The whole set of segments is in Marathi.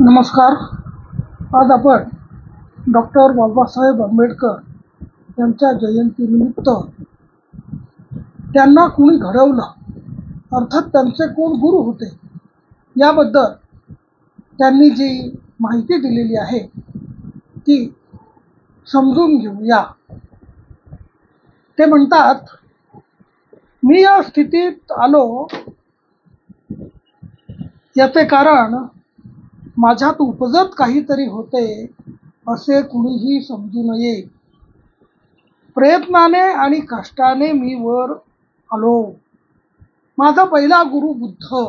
नमस्कार. आज आपण डॉक्टर बाबासाहेब आंबेडकर यांच्या जयंतीनिमित्त त्यांना कोणी घडवलं, अर्थात त्यांचे कोण गुरु होते, याबद्दल त्यांनी जी माहिती दिलेली आहे ती समजून घेऊया. ते म्हणतात, मी या स्थितीत आलो याचे कारण माझ्यात उपजत काहीतरी होते असे कुणीही समजू नये. प्रयत्नाने आणि कष्टाने मी वर आलो. माझा पहिला गुरु बुद्ध.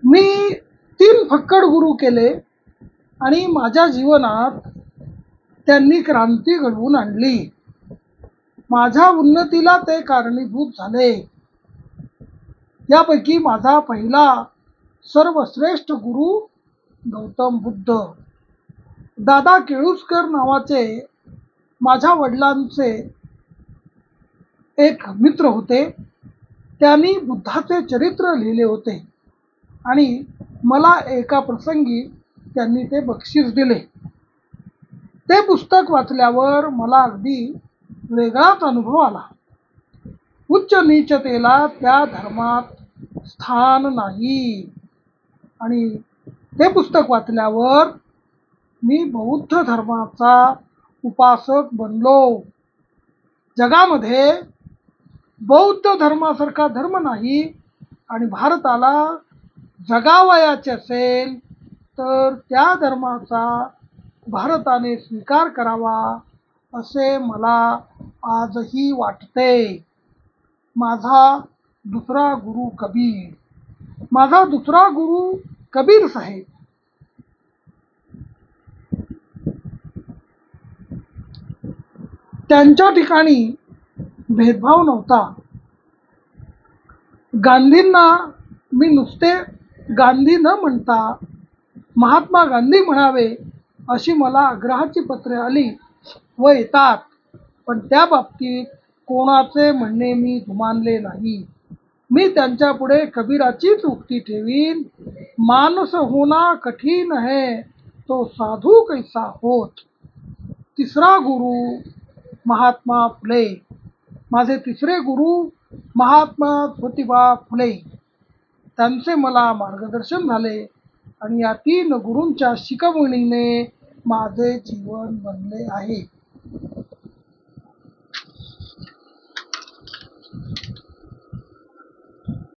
मी 3 फक्कड गुरु केले आणि माझ्या जीवनात त्यांनी क्रांती घडवून आणली. माझ्या उन्नतीला ते कारणीभूत झाले. यापैकी माझा पहिला सर्वश्रेष्ठ गुरु गौतम बुद्ध. दादा केळुस्कर नावाचे माझ्या वडिलांचे एक मित्र होते. त्यांनी बुद्धाचे चरित्र लिहिले होते आणि मला एका प्रसंगी त्यांनी ते बक्षीस दिले. ते पुस्तक वाचल्यावर मला अगदी वेगळाच अनुभव आला. उच्च नीचतेला त्या धर्मात स्थान नाही. आणि ते पुस्तक वाचल्यावर मी बौद्ध धर्माचा उपासक बनलो. जगामध्ये बौद्ध धर्मासारखा धर्म नाही आणि भारताला जगावयाचे असेल तर त्या धर्माचा भारताने स्वीकार करावा असे मला आजही वाटते. माझा दुसरा गुरु कबीर. माझा दुसरा गुरु कबीर साहेब. त्यांच्या ठिकाणी भेदभाव नव्हता. गांधींना मी नुसते गांधी न म्हणता महात्मा गांधी म्हणावे अशी मला आग्रहाची पत्रे आली व येतात, पण त्या बाबतीत कोणाचे म्हणणे मी जुमानले नाही. मी त्यांच्या पुढे कबीराचीच उक्ती ठेवीन, मानस होना कठीण है तो साधू कैसा होत. तिसरा गुरु महात्मा फुले. माझे तिसरे गुरु महात्मा ज्योतिबा फुले. त्यांचे मला मार्गदर्शन झाले आणि या 3 गुरूंच्या शिकवणीने माझे जीवन बनले आहे.